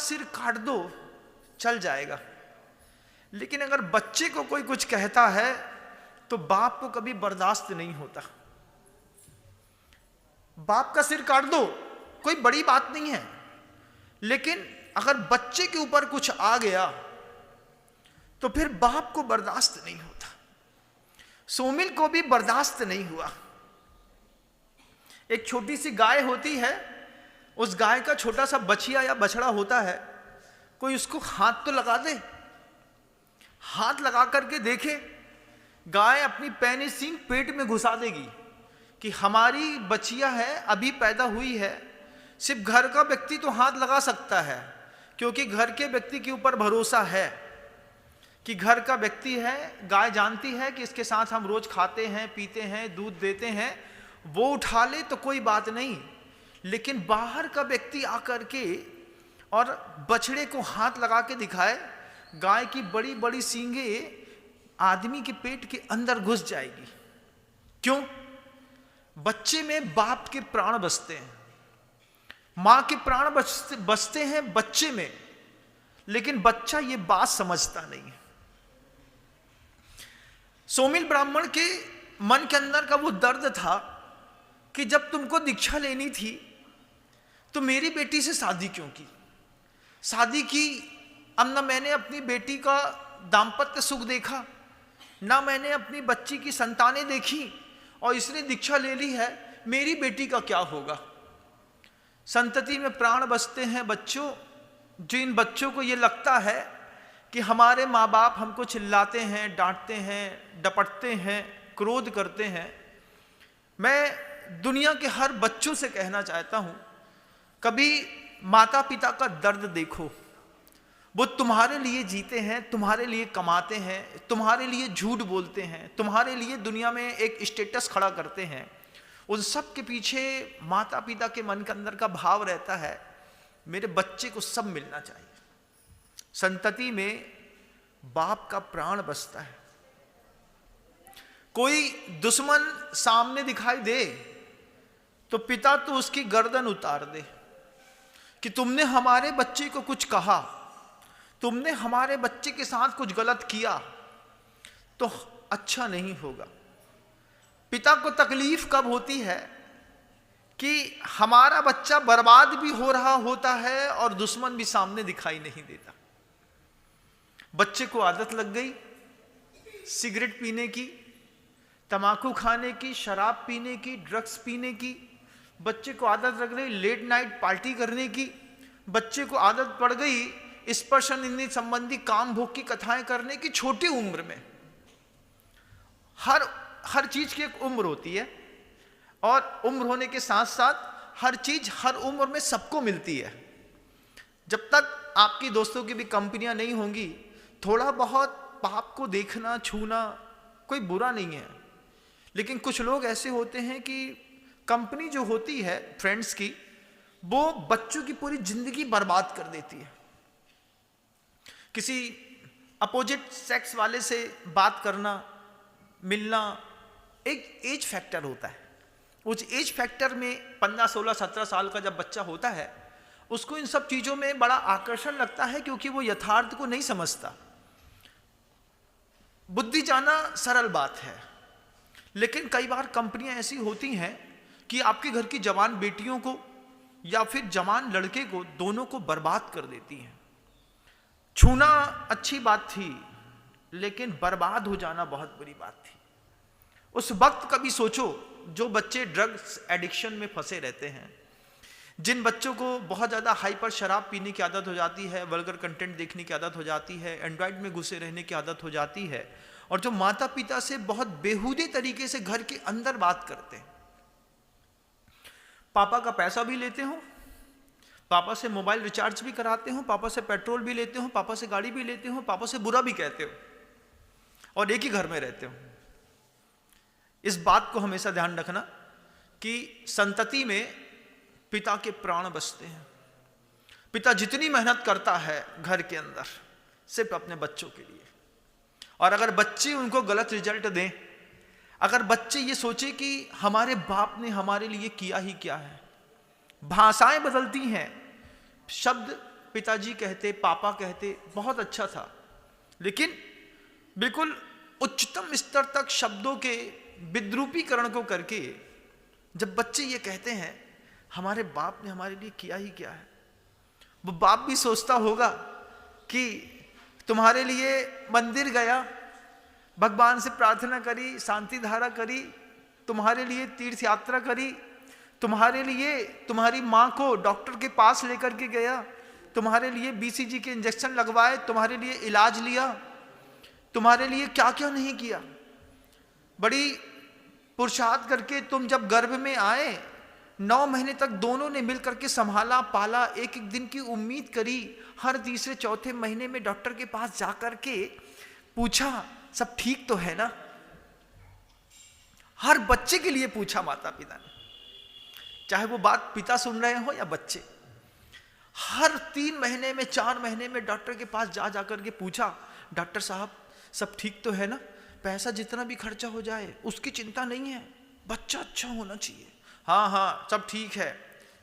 सिर काट दो चल जाएगा, लेकिन अगर बच्चे को कोई कुछ कहता है तो बाप को कभी बर्दाश्त नहीं होता। बाप का सिर काट दो कोई बड़ी बात नहीं है, लेकिन अगर बच्चे के ऊपर कुछ आ गया तो फिर बाप को बर्दाश्त नहीं होता। सोमिल को भी बर्दाश्त नहीं हुआ। एक छोटी सी गाय होती है, उस गाय का छोटा सा बछिया या बछड़ा होता है, कोई उसको हाथ तो लगा दे, हाथ लगा करके देखे, गाय अपनी पैनी सींग पेट में घुसा देगी कि हमारी बछिया है, अभी पैदा हुई है। सिर्फ घर का व्यक्ति तो हाथ लगा सकता है, क्योंकि घर के व्यक्ति के ऊपर भरोसा है कि घर का व्यक्ति है, गाय जानती है कि इसके साथ हम रोज खाते हैं, पीते हैं, दूध देते हैं, वो उठा ले तो कोई बात नहीं, लेकिन बाहर का व्यक्ति आकर के और बछड़े को हाथ लगा के दिखाए, गाय की बड़ी बड़ी सींगे आदमी के पेट के अंदर घुस जाएगी। क्यों? बच्चे में बाप के प्राण बसते हैं, मां के प्राण बसते हैं बच्चे में, लेकिन बच्चा ये बात समझता नहीं है। सोमिल ब्राह्मण के मन के अंदर का वो दर्द था कि जब तुमको दीक्षा लेनी थी तो मेरी बेटी से शादी क्यों की? शादी की, अब ना मैंने अपनी बेटी का दाम्पत्य सुख देखा, ना मैंने अपनी बच्ची की संतानें देखी, और इसने दीक्षा ले ली है, मेरी बेटी का क्या होगा? संतति में प्राण बसते हैं बच्चों, जिन बच्चों को ये लगता है कि हमारे माँ बाप हमको चिल्लाते हैं, डांटते हैं, डपटते हैं, क्रोध करते हैं। मैं दुनिया के हर बच्चों से कहना चाहता हूं, कभी माता पिता का दर्द देखो। वो तुम्हारे लिए जीते हैं, तुम्हारे लिए कमाते हैं, तुम्हारे लिए झूठ बोलते हैं, तुम्हारे लिए दुनिया में एक स्टेटस खड़ा करते हैं। उन सब के पीछे माता पिता के मन के अंदर का भाव रहता है, मेरे बच्चे को सब मिलना चाहिए। संतति में बाप का प्राण बसता है। कोई दुश्मन सामने दिखाई दे तो पिता तो उसकी गर्दन उतार दे कि तुमने हमारे बच्चे को कुछ कहा, तुमने हमारे बच्चे के साथ कुछ गलत किया तो अच्छा नहीं होगा। पिता को तकलीफ कब होती है कि हमारा बच्चा बर्बाद भी हो रहा होता है और दुश्मन भी सामने दिखाई नहीं देता। बच्चे को आदत लग गई सिगरेट पीने की, तंबाकू खाने की, शराब पीने की, ड्रग्स पीने की, बच्चे को आदत लग गई लेट नाइट पार्टी करने की, बच्चे को आदत पड़ गई स्पर्शन इंद्रिय संबंधी काम भोग की कथाएं करने की। छोटी उम्र में हर चीज की एक उम्र होती है, और उम्र होने के साथ साथ हर चीज हर उम्र में सबको मिलती है। जब तक आपकी दोस्तों की भी कंपनियां नहीं होंगी, थोड़ा बहुत पाप को देखना छूना कोई बुरा नहीं है, लेकिन कुछ लोग ऐसे होते हैं कि कंपनी जो होती है फ्रेंड्स की, वो बच्चों की पूरी जिंदगी बर्बाद कर देती है। किसी अपोजिट सेक्स वाले से बात करना, मिलना, एक एज फैक्टर होता है। उस एज फैक्टर में 15, 16, 17 साल का जब बच्चा होता है, उसको इन सब चीजों में बड़ा आकर्षण लगता है, क्योंकि वो यथार्थ को नहीं समझता। बुद्धि जाना सरल बात है, लेकिन कई बार कंपनियां ऐसी होती हैं कि आपके घर की जवान बेटियों को या फिर जवान लड़के को, दोनों को बर्बाद कर देती हैं। छूना अच्छी बात थी, लेकिन बर्बाद हो जाना बहुत बुरी बात थी। उस वक्त कभी सोचो, जो बच्चे ड्रग्स एडिक्शन में फंसे रहते हैं, जिन बच्चों को बहुत ज़्यादा हाइपर शराब पीने की आदत हो जाती है, वल्गर कंटेंट देखने की आदत हो जाती है, एंड्रॉयड में घुसे रहने की आदत हो जाती है, और जो माता पिता से बहुत बेहूदे तरीके से घर के अंदर बात करते हैं। पापा का पैसा भी लेते हो, पापा से मोबाइल रिचार्ज भी कराते हो, पापा से पेट्रोल भी लेते हो, पापा से गाड़ी भी लेते हो, पापा से बुरा भी कहते हो, और एक ही घर में रहते हो। इस बात को हमेशा ध्यान रखना कि संतति में पिता के प्राण बसते हैं। पिता जितनी मेहनत करता है घर के अंदर सिर्फ अपने बच्चों के लिए, और अगर बच्चे उनको गलत रिजल्ट दें, अगर बच्चे ये सोचे कि हमारे बाप ने हमारे लिए किया ही क्या है, भाषाएं बदलती हैं, शब्द पिताजी कहते, पापा कहते, बहुत अच्छा था। लेकिन बिल्कुल उच्चतम स्तर तक शब्दों के विद्रूपीकरण को करके जब बच्चे ये कहते हैं हमारे बाप ने हमारे लिए किया ही क्या है, वो बाप भी सोचता होगा कि तुम्हारे लिए मंदिर गया, भगवान से प्रार्थना करी, शांति धारा करी, तुम्हारे लिए तीर्थ यात्रा करी, तुम्हारे लिए तुम्हारी माँ को डॉक्टर के पास लेकर के गया, तुम्हारे लिए बीसीजी के इंजेक्शन लगवाए, तुम्हारे लिए इलाज लिया, तुम्हारे लिए क्या क्या नहीं किया। बड़ी पुरुषार्थ करके तुम जब गर्भ में आए 9 महीने तक दोनों ने मिलकर के संभाला, पाला, एक एक दिन की उम्मीद करी, हर तीसरे चौथे महीने में डॉक्टर के पास जाकर के पूछा सब ठीक तो है ना। हर बच्चे के लिए पूछा माता पिता ने, चाहे वो बात पिता सुन रहे हो या बच्चे। हर 3 महीने में 4 महीने में डॉक्टर के पास जा जाकर के पूछा, डॉक्टर साहब सब ठीक तो है ना, पैसा जितना भी खर्चा हो जाए उसकी चिंता नहीं है, बच्चा अच्छा होना चाहिए। हाँ हाँ सब ठीक है।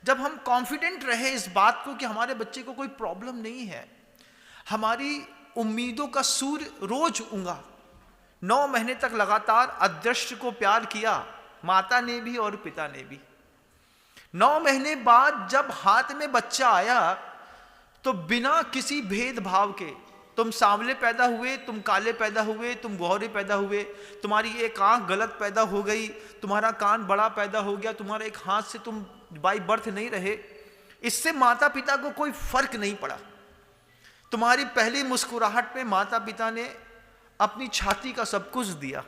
जब हम कॉन्फिडेंट रहे इस बात को कि हमारे बच्चे को कोई प्रॉब्लम नहीं है, हमारी उम्मीदों का सूर्य रोज उगा। 9 महीने तक लगातार अदृश्य को प्यार किया, माता ने भी और पिता ने भी। 9 महीने बाद जब हाथ में बच्चा आया तो बिना किसी भेदभाव के, तुम सांवले पैदा हुए, तुम काले पैदा हुए, तुम गोरे पैदा हुए, तुम्हारी एक आंख गलत पैदा हो गई, तुम्हारा कान बड़ा पैदा हो गया, तुम्हारे एक हाथ से तुम बाई बर्थ नहीं रहे, इससे माता पिता को कोई फर्क नहीं पड़ा। तुम्हारी पहली मुस्कुराहट में माता पिता ने अपनी छाती का सब कुछ दिया,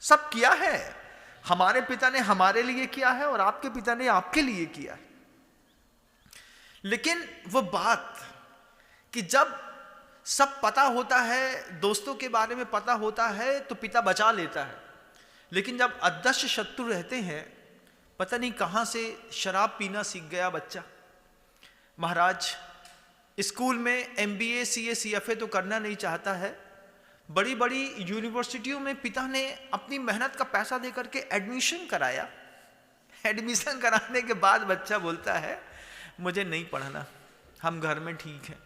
सब किया है। हमारे पिता ने हमारे लिए किया है और आपके पिता ने आपके लिए किया है। लेकिन वो बात कि जब सब पता होता है, दोस्तों के बारे में पता होता है तो पिता बचा लेता है, लेकिन जब अदृश्य शत्रु रहते हैं, पता नहीं कहां से शराब पीना सीख गया बच्चा। महाराज स्कूल में MBA CA CFA तो करना नहीं चाहता है, बड़ी बड़ी यूनिवर्सिटियों में पिता ने अपनी मेहनत का पैसा देकर के एडमिशन कराया। एडमिशन कराने के बाद बच्चा बोलता है मुझे नहीं पढ़ना, हम घर में ठीक हैं।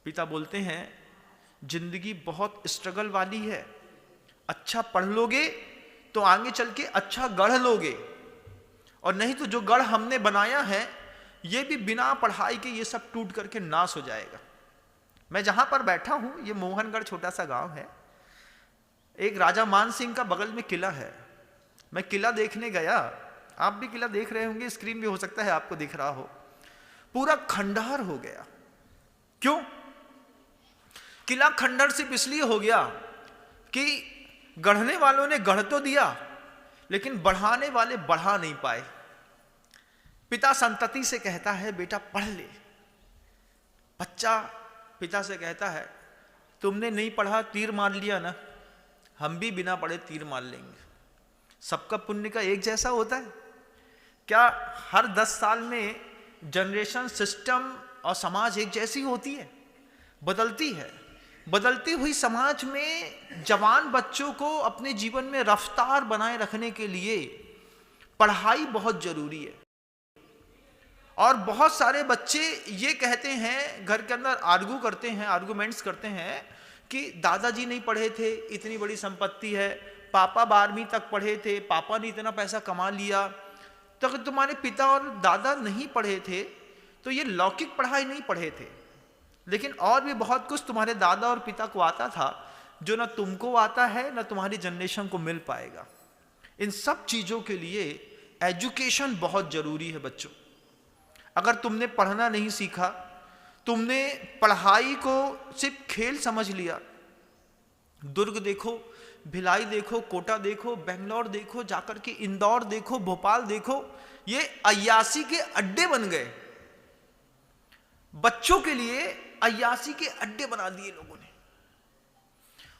पिता बोलते हैं जिंदगी बहुत स्ट्रगल वाली है, अच्छा पढ़ लोगे तो आगे चल के अच्छा गढ़ लोगे, और नहीं तो जो गढ़ हमने बनाया है ये भी बिना पढ़ाई के ये सब टूट करके नाश हो जाएगा। मैं जहां पर बैठा हूं ये मोहनगढ़ छोटा सा गांव है, एक राजा मान सिंह का बगल में किला है। मैं किला देखने गया, आप भी किला देख रहे होंगे, स्क्रीन भी हो सकता है आपको दिख रहा हो, पूरा खंडहर हो गया। क्यों? किला खंडहर सिर्फ इसलिए हो गया कि गढ़ने वालों ने गढ़ तो दिया लेकिन बढ़ाने वाले बढ़ा नहीं पाए। पिता संतति से कहता है बेटा पढ़ ले, बच्चा पिता से कहता है तुमने नहीं पढ़ा, तीर मार लिया ना, हम भी बिना पढ़े तीर मार लेंगे। सबका पुण्य का एक जैसा होता है क्या? हर 10 साल में जनरेशन, सिस्टम और समाज एक जैसी होती है? बदलती है। बदलती हुई समाज में जवान बच्चों को अपने जीवन में रफ्तार बनाए रखने के लिए पढ़ाई बहुत जरूरी है। और बहुत सारे बच्चे ये कहते हैं, घर के अंदर आर्गू करते हैं, आर्गूमेंट्स करते हैं कि दादाजी नहीं पढ़े थे, इतनी बड़ी संपत्ति है, पापा 12वीं तक पढ़े थे, पापा ने इतना पैसा कमा लिया, तो अगर तुम्हारे पिता और दादा नहीं पढ़े थे तो ये लौकिक पढ़ाई नहीं पढ़े थे, लेकिन और भी बहुत कुछ तुम्हारे दादा और पिता को आता था जो ना तुमको आता है ना तुम्हारी जनरेशन को मिल पाएगा। इन सब चीजों के लिए एजुकेशन बहुत जरूरी है बच्चों। अगर तुमने पढ़ना नहीं सीखा, तुमने पढ़ाई को सिर्फ खेल समझ लिया, दुर्ग देखो, भिलाई देखो, कोटा देखो, बेंगलोर देखो, जाकर के इंदौर देखो, भोपाल देखो, ये अय्यासी के अड्डे बन गए। बच्चों के लिए अय्यासी के अड्डे बना दिए लोगों ने।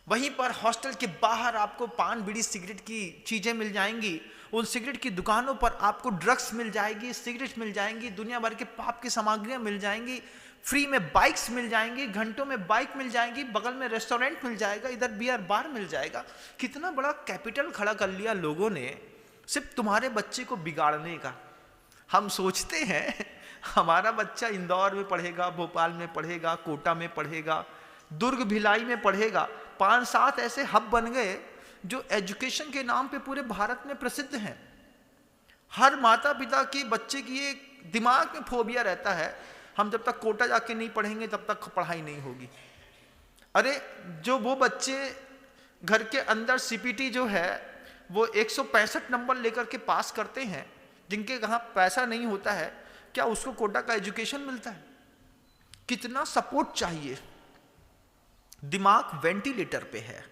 वहीं पर हॉस्टल के बाहर आपको पान, बीड़ी, सिगरेट की चीजें मिल जाएंगी, उन सिगरेट की दुकानों पर आपको ड्रग्स मिल जाएगी, सिगरेट मिल जाएंगी, दुनिया भर के पाप की सामग्रियां मिल जाएंगी, फ्री में बाइक्स मिल जाएंगी, घंटों में बाइक मिल जाएंगी, बगल में रेस्टोरेंट मिल जाएगा, इधर बियर बार मिल जाएगा। कितना बड़ा कैपिटल खड़ा कर लिया लोगों ने सिर्फ तुम्हारे बच्चे को बिगाड़ने का। हम सोचते हैं हमारा बच्चा इंदौर में पढ़ेगा, भोपाल में पढ़ेगा, कोटा में पढ़ेगा, दुर्ग भिलाई में पढ़ेगा। 5-7 ऐसे हब बन गए जो एजुकेशन के नाम पे पूरे भारत में प्रसिद्ध हैं। हर माता पिता की बच्चे की एक दिमाग में फोबिया रहता है, हम जब तक कोटा जाके नहीं पढ़ेंगे तब तक पढ़ाई नहीं होगी। अरे जो वो बच्चे घर के अंदर सीपीटी जो है वो 165 नंबर लेकर के पास करते हैं, जिनके कहाँ पैसा नहीं होता है, क्या उसको कोटा का एजुकेशन मिलता है? कितना सपोर्ट चाहिए। दिमाग वेंटिलेटर पे है।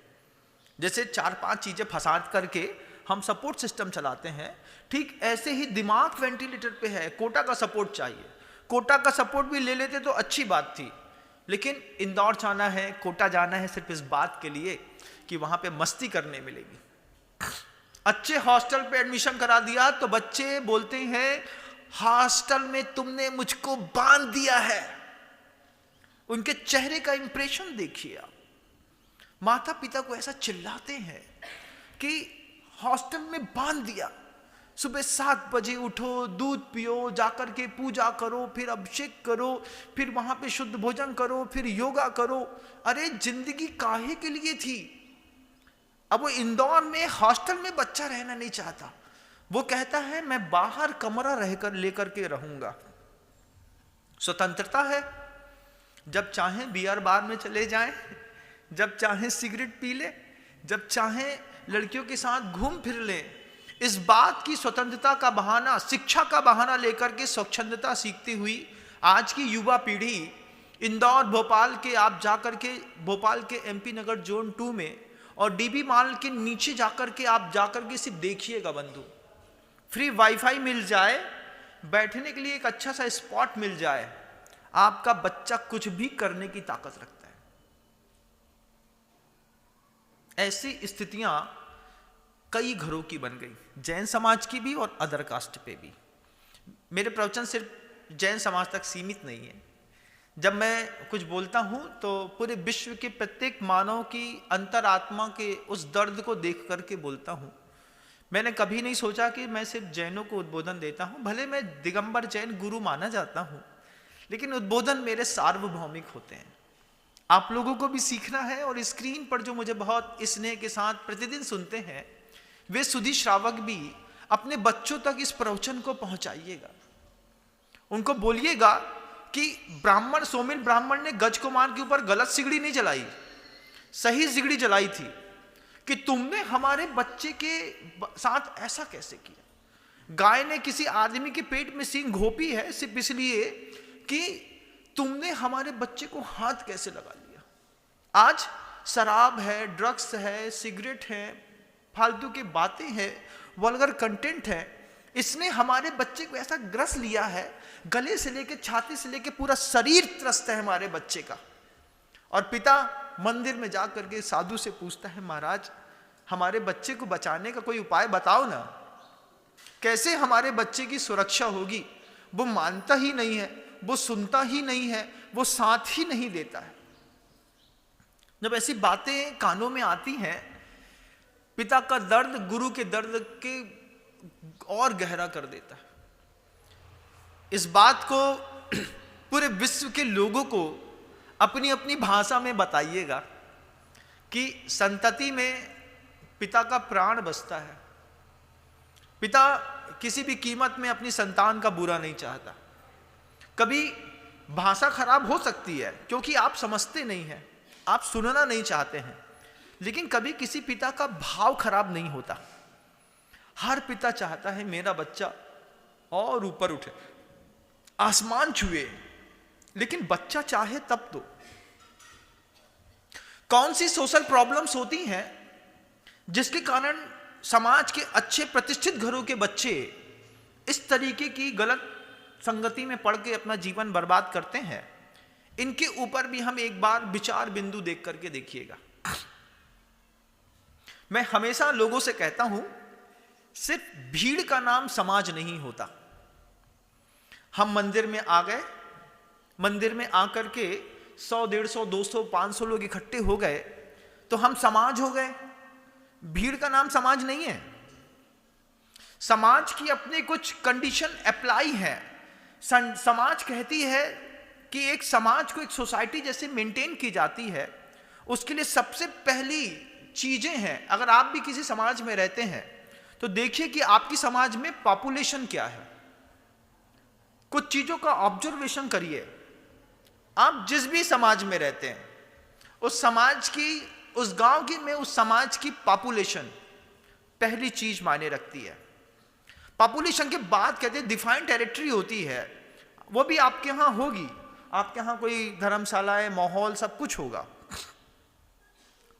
जैसे 4-5 चीजें फंसा करके हम सपोर्ट सिस्टम चलाते हैं, ठीक ऐसे ही दिमाग वेंटिलेटर पे है। कोटा का सपोर्ट चाहिए। कोटा का सपोर्ट भी ले लेते तो अच्छी बात थी, लेकिन इंदौर जाना है, कोटा जाना है सिर्फ इस बात के लिए कि वहां पे मस्ती करने मिलेगी। अच्छे हॉस्टल पे एडमिशन करा दिया तो बच्चे बोलते हैं हॉस्टल में तुमने मुझको बांध दिया है। उनके चेहरे का इंप्रेशन देखिए आप। माता पिता को ऐसा चिल्लाते हैं कि हॉस्टल में बांध दिया। सुबह 7 बजे उठो, दूध पियो, जाकर के पूजा करो, फिर अभिषेक करो, फिर वहां पे शुद्ध भोजन करो, फिर योगा करो। अरे जिंदगी काहे के लिए थी? अब वो इंदौर में हॉस्टल में बच्चा रहना नहीं चाहता। वो कहता है मैं बाहर कमरा रहकर लेकर के रहूंगा। स्वतंत्रता है, जब चाहें बियर बार में चले जाएं, जब चाहें सिगरेट पी ले, जब चाहें लड़कियों के साथ घूम फिर ले। इस बात की स्वतंत्रता का बहाना, शिक्षा का बहाना लेकर के स्वच्छंदता सीखती हुई आज की युवा पीढ़ी इंदौर, भोपाल के आप जाकर के, भोपाल के एमपी नगर जोन 2 में और डीबी मॉल के नीचे जाकर के आप जाकर के सिर्फ देखिएगा बंधु, फ्री वाईफाई मिल जाए, बैठने के लिए एक अच्छा सा स्पॉट मिल जाए, आपका बच्चा कुछ भी करने की ताकत रखता है। ऐसी स्थितियां कई घरों की बन गई, जैन समाज की भी और अदर कास्ट पे भी। मेरे प्रवचन सिर्फ जैन समाज तक सीमित नहीं है। जब मैं कुछ बोलता हूं तो पूरे विश्व के प्रत्येक मानव की अंतरात्मा के उस दर्द को देख करके बोलता हूं। मैंने कभी नहीं सोचा कि मैं सिर्फ जैनों को उद्बोधन देता हूं। भले मैं दिगंबर जैन गुरु माना जाता हूं, लेकिन उद्बोधन मेरे सार्वभौमिक होते हैं। आप लोगों को भी सीखना है, और स्क्रीन पर जो मुझे बहुत स्नेह के साथ प्रतिदिन सुनते हैं, वे सुधी श्रावक भी अपने बच्चों तक इस प्रवचन को पहुंचाइएगा। उनको बोलिएगा कि ब्राह्मण, सोमिल ब्राह्मण ने गज कुमार के ऊपर गलत सिगड़ी नहीं जलाई, सही सिगड़ी जलाई थी कि तुमने हमारे बच्चे के साथ ऐसा कैसे किया। गाय ने किसी आदमी के पेट में सींग घोपी है सिर्फ इसलिए कि तुमने हमारे बच्चे को हाथ कैसे लगा लिया। आज शराब है, ड्रग्स है, सिगरेट है, फालतू की बातें हैं, वल्गर कंटेंट है, इसने हमारे बच्चे को ऐसा ग्रस लिया है, गले से लेके छाती से लेके पूरा शरीर त्रस्त है हमारे बच्चे का। और पिता मंदिर में जा करके साधु से पूछता है, महाराज हमारे बच्चे को बचाने का कोई उपाय बताओ ना, कैसे हमारे बच्चे की सुरक्षा होगी। वो मानता ही नहीं है, वो सुनता ही नहीं है, वो साथ ही नहीं देता है। जब ऐसी बातें कानों में आती हैं, पिता का दर्द गुरु के दर्द के और गहरा कर देता है। इस बात को पूरे विश्व के लोगों को अपनी अपनी भाषा में बताइएगा कि संतति में पिता का प्राण बसता है। पिता किसी भी कीमत में अपनी संतान का बुरा नहीं चाहता। कभी भाषा खराब हो सकती है क्योंकि आप समझते नहीं हैं, आप सुनना नहीं चाहते हैं, लेकिन कभी किसी पिता का भाव खराब नहीं होता। हर पिता चाहता है मेरा बच्चा और ऊपर उठे, आसमान छुए, लेकिन बच्चा चाहे तब तो। कौन सी सोशल प्रॉब्लम्स होती हैं जिसके कारण समाज के अच्छे प्रतिष्ठित घरों के बच्चे इस तरीके की गलत संगति में पड़ के अपना जीवन बर्बाद करते हैं। इनके ऊपर भी हम एक बार विचार बिंदु देख करके देखिएगा। मैं हमेशा लोगों से कहता हूं, सिर्फ भीड़ का नाम समाज नहीं होता। हम मंदिर में आ गए, मंदिर में आकर के 100, 150, 200, 500 लोग इकट्ठे हो गए तो हम समाज हो गए। भीड़ का नाम समाज नहीं है। समाज की अपनी कुछ कंडीशन अप्लाई है। समाज कहती है कि एक समाज को एक सोसाइटी जैसे मेंटेन की जाती है, उसके लिए सबसे पहली चीजें हैं। अगर आप भी किसी समाज में रहते हैं तो देखिए कि आपकी समाज में पॉपुलेशन क्या है। कुछ चीजों का ऑब्जर्वेशन करिए। आप जिस भी समाज में रहते हैं, उस समाज की, उस गांव की में उस समाज की पॉपुलेशन पहली चीज मायने रखती है। पॉपुलेशन के बाद कहते हैं डिफाइंड टेरिटरी होती है, वो भी आपके यहां होगी। आपके यहां कोई धर्मशाला है, माहौल सब कुछ होगा।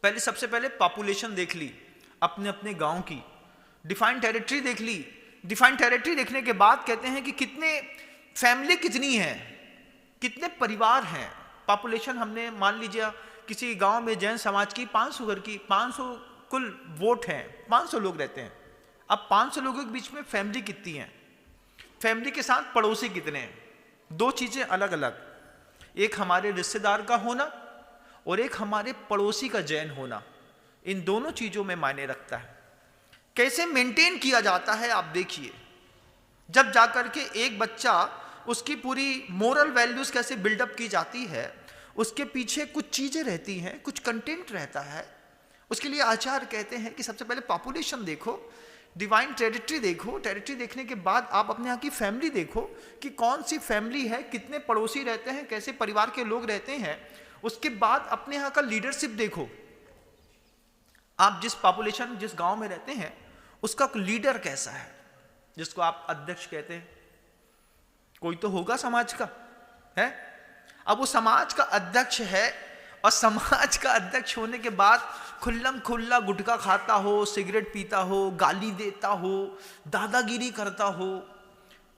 सबसे पहले पॉपुलेशन देख ली अपने अपने गांव की, डिफाइंड टेरिटरी देख ली। डिफाइंड टेरिटरी देखने के बाद कहते हैं कि कितने फैमिली कितनी है, कितने परिवार हैं। पॉपुलेशन हमने मान लीजिए किसी गांव में जैन समाज की 500 घर की, 500 कुल वोट हैं, 500 लोग रहते हैं। अब 500 लोगों के बीच में फैमिली कितनी है, फैमिली के साथ पड़ोसी कितने हैं। दो चीजें अलग अलग, एक हमारे रिश्तेदार का होना और एक हमारे पड़ोसी का जैन होना। इन दोनों चीजों में मायने रखता है। कैसे मेंटेन किया जाता है आप देखिए। जब जाकर के एक बच्चा, उसकी पूरी मोरल वैल्यूज कैसे बिल्डअप की जाती है, उसके पीछे कुछ चीजें रहती हैं, कुछ कंटेंट रहता है। उसके लिए आचार्य कहते हैं कि सबसे पहले पॉपुलेशन देखो, डिवाइन टेरिटरी देखो। टेरिटरी देखने के बाद आप अपने यहाँ की फैमिली देखो कि कौन सी फैमिली है, कितने पड़ोसी रहते हैं, कैसे परिवार के लोग रहते हैं। उसके बाद अपने यहाँ का लीडरशिप देखो। आप जिस पॉपुलेशन, जिस गांव में रहते हैं, उसका लीडर कैसा है, जिसको आप अध्यक्ष कहते हैं। कोई तो होगा समाज का, है। अब वो समाज का अध्यक्ष है और समाज का अध्यक्ष होने के बाद खुल्लम खुल्ला गुटखा खाता हो, सिगरेट पीता हो, गाली देता हो, दादागिरी करता हो,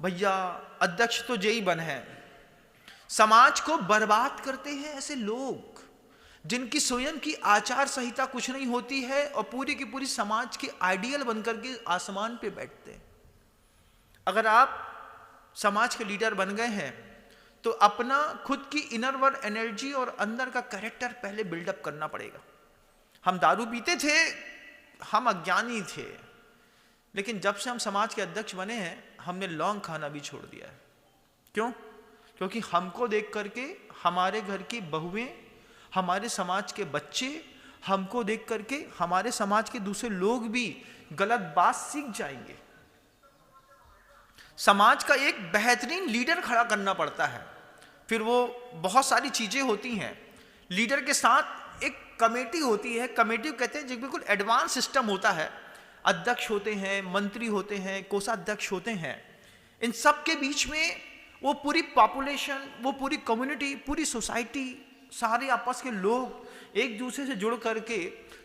भैया अध्यक्ष तो यही बन है। समाज को बर्बाद करते हैं ऐसे लोग जिनकी स्वयं की आचार संहिता कुछ नहीं होती है और पूरी की पूरी समाज के आइडियल बनकर के आसमान पे बैठते हैं। अगर आप समाज के लीडर बन गए हैं तो अपना खुद की इनर वर्ड एनर्जी और अंदर का कैरेक्टर पहले बिल्डअप करना पड़ेगा। हम दारू पीते थे, हम अज्ञानी थे, लेकिन जब से हम समाज के अध्यक्ष बने हैं हमने लौंग खाना भी छोड़ दिया है। क्यों? क्योंकि हमको देख करके हमारे घर की बहुएं, हमारे समाज के बच्चे, हमको देख करके हमारे समाज के दूसरे लोग भी गलत बात सीख जाएंगे। समाज का एक बेहतरीन लीडर खड़ा करना पड़ता है। फिर वो बहुत सारी चीजें होती हैं। लीडर के साथ एक कमेटी होती है। कमेटी कहते हैं जो बिल्कुल एडवांस सिस्टम होता है। अध्यक्ष होते हैं, मंत्री होते हैं, कोषाध्यक्ष होते हैं। इन सब के बीच में वो पूरी पॉपुलेशन, वो पूरी कम्युनिटी, पूरी सोसाइटी, सारे आपस के लोग एक दूसरे से जुड़ करके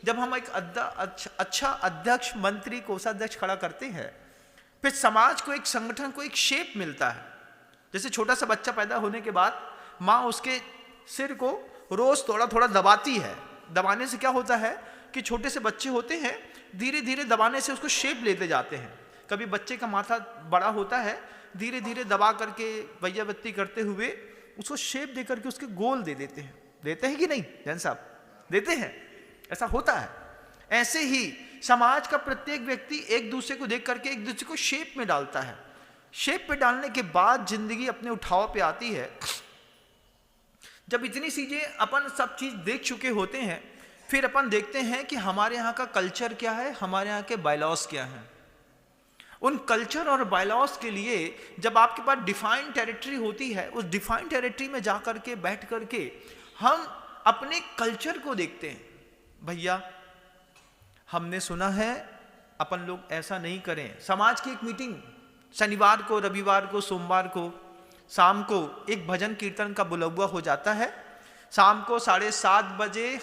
जब हम एक अच्छा अध्यक्ष, मंत्री, कोषाध्यक्ष खड़ा करते हैं, फिर समाज को, एक संगठन को एक शेप मिलता है। जैसे छोटा सा बच्चा पैदा होने के बाद माँ उसके सिर को रोज थोड़ा थोड़ा दबाती है। दबाने से क्या होता है कि छोटे से बच्चे होते हैं, धीरे धीरे दबाने से उसको शेप लेते जाते हैं। कभी बच्चे का माथा बड़ा होता है, धीरे धीरे दबा करके वैयावृत्ति करते हुए उसको शेप दे करके उसके गोल दे देते हैं। देते हैं कि नहीं जैन साहब? देते हैं। ऐसा होता है। ऐसे ही समाज का प्रत्येक व्यक्ति एक दूसरे को देख करके एक दूसरे को शेप में डालता है। शेप पे डालने के बाद जिंदगी अपने उठाव पे आती है। जब इतनी चीजें अपन सब चीज देख चुके होते हैं, फिर अपन देखते हैं कि हमारे यहाँ का कल्चर क्या है, हमारे यहाँ के बायलॉज क्या हैं। उन कल्चर और बायलॉज के लिए जब आपके पास डिफाइंड टेरिटरी होती है, उस डिफाइंड टेरिटरी में जा करके बैठ करके हम अपने कल्चर को देखते हैं। भैया हमने सुना है अपन लोग ऐसा नहीं करें। समाज की एक मीटिंग शनिवार को, रविवार को, सोमवार को शाम को एक भजन कीर्तन का बुलवा हो जाता है। शाम को 7:30 बजे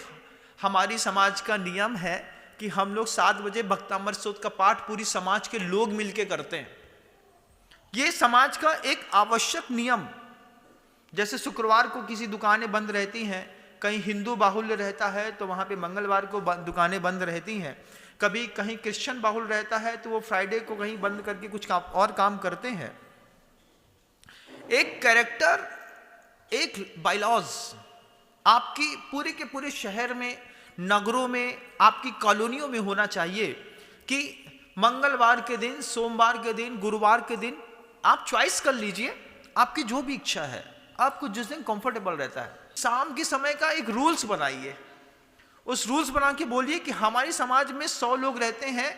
हमारी समाज का नियम है कि हम लोग 7 बजे भक्तामृत स्तोत्र का पाठ पूरी समाज के लोग मिलके करते हैं। ये समाज का एक आवश्यक नियम। जैसे शुक्रवार को किसी दुकानें बंद रहती हैं, कहीं हिंदू बाहुल्य रहता है तो वहां पे मंगलवार को दुकानें बंद रहती हैं। कभी कहीं क्रिश्चियन बाहुल्य रहता है तो वो फ्राइडे को कहीं बंद करके कुछ और काम करते हैं। एक कैरेक्टर, एक बायलॉज आपकी पूरे के पूरे शहर में, नगरों में, आपकी कॉलोनियों में होना चाहिए कि मंगलवार के दिन, सोमवार के दिन, गुरुवार के दिन आप चॉइस कर लीजिए, आपकी जो भी इच्छा है, आपको जिस दिन कंफर्टेबल रहता है, शाम के समय का एक रूल्स बनाइए। उस रूल्स बना के बोलिए कि हमारे समाज में 100 लोग रहते हैं,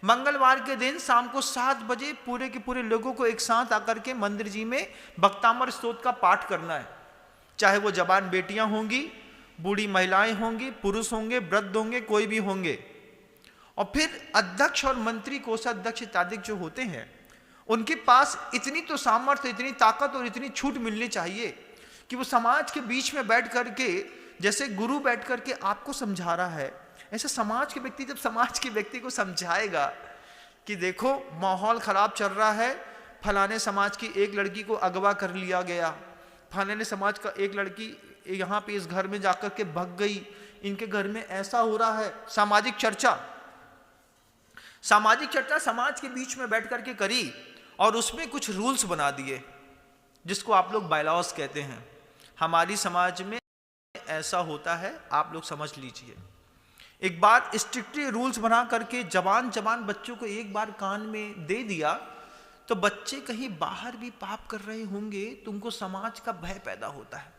मंगलवार के दिन शाम को 7 बजे पूरे के पूरे लोगों को एक साथ आकर के मंदिर जी में भक्तामर स्तोत्र का पाठ करना है। चाहे वो जवान बेटियां होंगी, बूढ़ी महिलाएं होंगी, पुरुष होंगे, वृद्ध होंगे, कोई भी होंगे। और फिर अध्यक्ष और मंत्री, कोषाध्यक्ष इत्यादि जो होते हैं, उनके पास इतनी तो सामर्थ्य, इतनी ताकत और इतनी छूट मिलनी चाहिए कि वो समाज के बीच में बैठ करके, जैसे गुरु बैठ करके आपको समझा रहा है, ऐसे समाज के व्यक्ति जब समाज के व्यक्ति को समझाएगा कि देखो माहौल खराब चल रहा है, फलाने समाज की एक लड़की को अगवा कर लिया गया, फलाने समाज का एक लड़की यहाँ पे इस घर में जाकर के भग गई, इनके घर में ऐसा हो रहा है। सामाजिक चर्चा समाज के बीच में बैठ करके करी और उसमें कुछ रूल्स बना दिए, जिसको आप लोग बायलॉज कहते हैं। हमारी समाज में ऐसा होता है, आप लोग समझ लीजिए। एक बार स्ट्रिक्टली रूल्स बना करके जवान बच्चों को एक बार कान में दे दिया, तो बच्चे कहीं बाहर भी पाप कर रहे होंगे, तुमको समाज का भय पैदा होता है।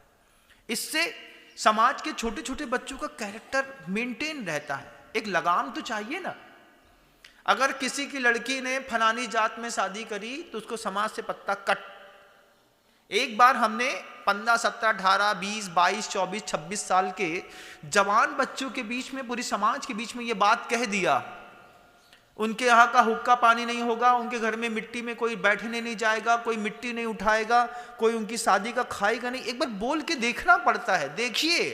इससे समाज के छोटे छोटे बच्चों का कैरेक्टर मेंटेन रहता है। एक लगाम तो चाहिए ना। अगर किसी की लड़की ने फलानी जात में शादी करी तो उसको समाज से पत्ता कट। एक बार हमने 15, 17, 18, 20, 22, 24, 26 साल के जवान बच्चों के बीच में, पूरी समाज के बीच में ये बात कह दिया, उनके यहाँ का हुक्का पानी नहीं होगा, उनके घर में मिट्टी में कोई बैठने नहीं जाएगा, कोई मिट्टी नहीं उठाएगा, कोई उनकी शादी का खाएगा नहीं। एक बार बोल के देखना पड़ता है। देखिए,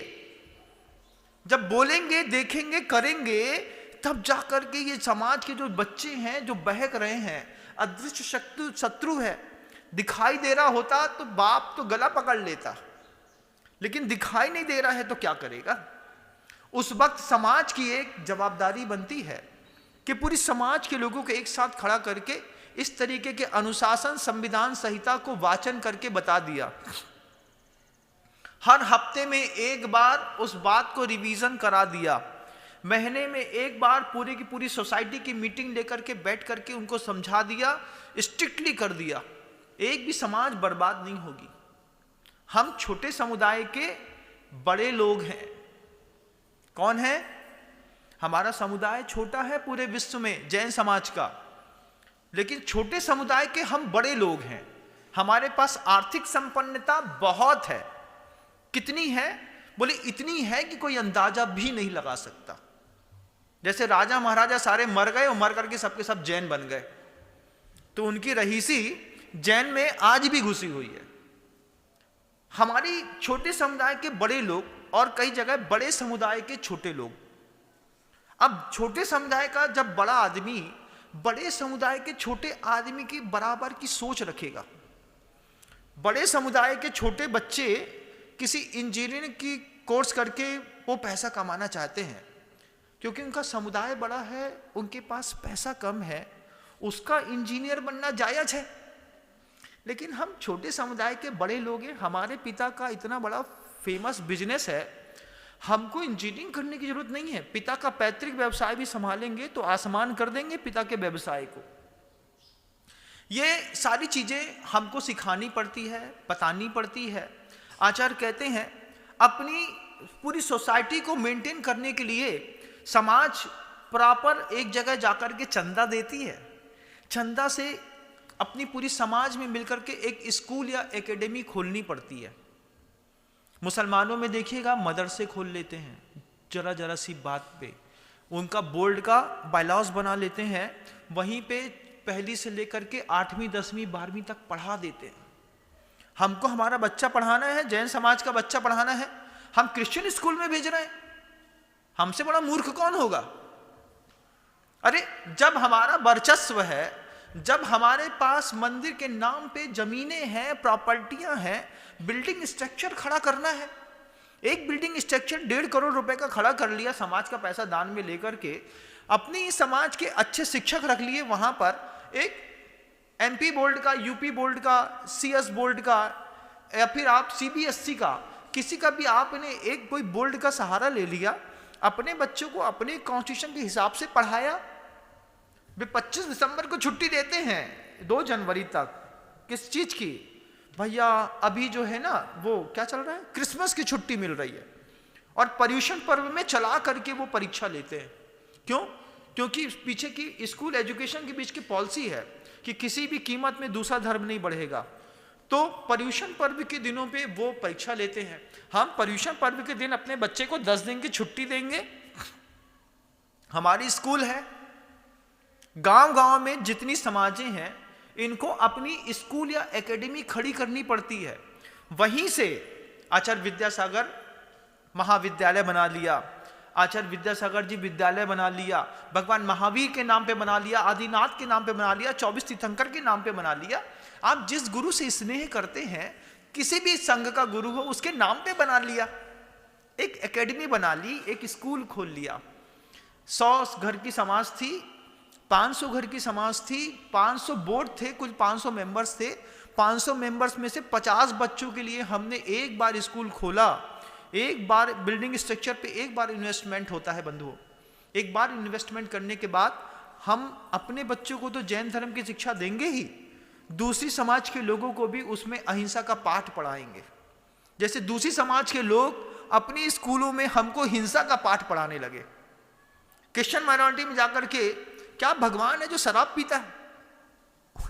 जब बोलेंगे, देखेंगे, करेंगे, तब जा करके ये समाज के जो बच्चे हैं, जो बहक रहे हैं, अदृश्य शत्रु है, दिखाई दे रहा होता तो बाप तो गला पकड़ लेता, लेकिन दिखाई नहीं दे रहा है तो क्या करेगा। उस वक्त समाज की एक जवाबदारी बनती है कि पूरी समाज के लोगों को एक साथ खड़ा करके इस तरीके के अनुशासन संविधान संहिता को वाचन करके बता दिया। हर हफ्ते में एक बार उस बात को रिवीजन करा दिया। महीने में एक बार पूरी की पूरी सोसाइटी की मीटिंग लेकर के बैठ करके उनको समझा दिया, स्ट्रिक्टली कर दिया। एक भी समाज बर्बाद नहीं होगी। हम छोटे समुदाय के बड़े लोग हैं। कौन है? हमारा समुदाय छोटा है पूरे विश्व में, जैन समाज का, लेकिन छोटे समुदाय के हम बड़े लोग हैं। हमारे पास आर्थिक संपन्नता बहुत है। कितनी है? बोले इतनी है कि कोई अंदाजा भी नहीं लगा सकता। जैसे राजा महाराजा सारे मर गए और मर करके सबके सब जैन बन गए, तो उनकी रहीसी जैन में आज भी घुसी हुई है। हमारी छोटे समुदाय के बड़े लोग और कई जगह बड़े समुदाय के छोटे लोग। अब छोटे समुदाय का जब बड़ा आदमी बड़े समुदाय के छोटे आदमी की बराबर की सोच रखेगा, बड़े समुदाय के छोटे बच्चे किसी इंजीनियरिंग की कोर्स करके वो पैसा कमाना चाहते हैं, क्योंकि उनका समुदाय बड़ा है, उनके पास पैसा कम है, उसका इंजीनियर बनना जायज है। लेकिन हम छोटे समुदाय के बड़े लोग हैं, हमारे पिता का इतना बड़ा फेमस बिजनेस है, हमको इंजीनियरिंग करने की जरूरत नहीं है। पिता का पैतृक व्यवसाय भी संभालेंगे तो आसमान कर देंगे पिता के व्यवसाय को। ये सारी चीजें हमको सिखानी पड़ती है, बतानी पड़ती है। आचार्य कहते हैं अपनी पूरी सोसाइटी को मेंटेन करने के लिए समाज प्रॉपर एक जगह जाकर के चंदा देती है। चंदा से अपनी पूरी समाज में मिलकर के एक स्कूल या एकेडमी खोलनी पड़ती है। मुसलमानों में देखिएगा मदरसे खोल लेते हैं, जरा जरा सी बात पे उनका बोर्ड का बायलॉज बना लेते हैं, वहीं पे पहली से लेकर के 8वीं 10वीं 12वीं तक पढ़ा देते हैं। हमको हमारा बच्चा पढ़ाना है, जैन समाज का बच्चा पढ़ाना है, हम क्रिश्चियन स्कूल में भेज रहे हैं। हमसे बड़ा मूर्ख कौन होगा? अरे जब हमारा वर्चस्व है, जब हमारे पास मंदिर के नाम पे जमीनें हैं, प्रॉपर्टियां हैं, बिल्डिंग स्ट्रक्चर खड़ा करना है। एक बिल्डिंग स्ट्रक्चर 1.5 करोड़ रुपए का खड़ा कर लिया, समाज का पैसा दान में लेकर के, अपनी समाज के अच्छे शिक्षक रख लिए वहां पर, एक MP बोर्ड का, UP बोर्ड का, CS बोर्ड का, या फिर आप CBSE का, किसी का भी आपने एक कोई बोर्ड का सहारा ले लिया, अपने बच्चों को अपने कॉन्स्टिट्यूशन के हिसाब से पढ़ाया। वे 25 दिसंबर को छुट्टी देते हैं 2 जनवरी तक, किस चीज की? भैया अभी जो है ना वो क्या चल रहा है, क्रिसमस की छुट्टी मिल रही है और पर्यूषण पर्व में चला करके वो परीक्षा लेते हैं। क्यों? क्योंकि पीछे की स्कूल एजुकेशन के बीच की पॉलिसी है कि किसी भी कीमत में दूसरा धर्म नहीं बढ़ेगा। तो पर्यूषण पर्व के दिनों पे वो परीक्षा लेते हैं। हम पर्यूषण पर्व के दिन अपने बच्चे को 10 दिन की छुट्टी देंगे। हमारी स्कूल है, गांव गांव में जितनी समाजें हैं इनको अपनी स्कूल या एकेडमी खड़ी करनी पड़ती है। वहीं से आचार्य विद्यासागर महाविद्यालय बना लिया, आचार्य विद्यासागर जी विद्यालय बना लिया, भगवान महावीर के नाम पे बना लिया, आदिनाथ के नाम पे बना लिया, 24 तीर्थंकर के नाम पे बना लिया। आप जिस गुरु से स्नेह करते हैं, किसी भी संघ का गुरु हो उसके नाम पे बना लिया, एक एकेडमी बना ली, एक स्कूल खोल लिया। 100 घर की समाज थी, 500 घर की समाज थी, 500 बोर्ड थे, कुल 500 मेंबर्स थे। 500 मेंबर्स में से 50 बच्चों के लिए हमने एक बार स्कूल खोला। एक बार बिल्डिंग स्ट्रक्चर पे एक बार इन्वेस्टमेंट होता है बंधुओं। एक बार इन्वेस्टमेंट करने के बाद हम अपने बच्चों को तो जैन धर्म की शिक्षा देंगे ही, दूसरी समाज के लोगों को भी उसमें अहिंसा का पाठ पढ़ाएंगे। जैसे दूसरी समाज के लोग अपनी स्कूलों में हमको हिंसा का पाठ पढ़ाने लगे। क्रिश्चियन माइनॉरिटी में जाकर के क्या भगवान है जो शराब पीता है?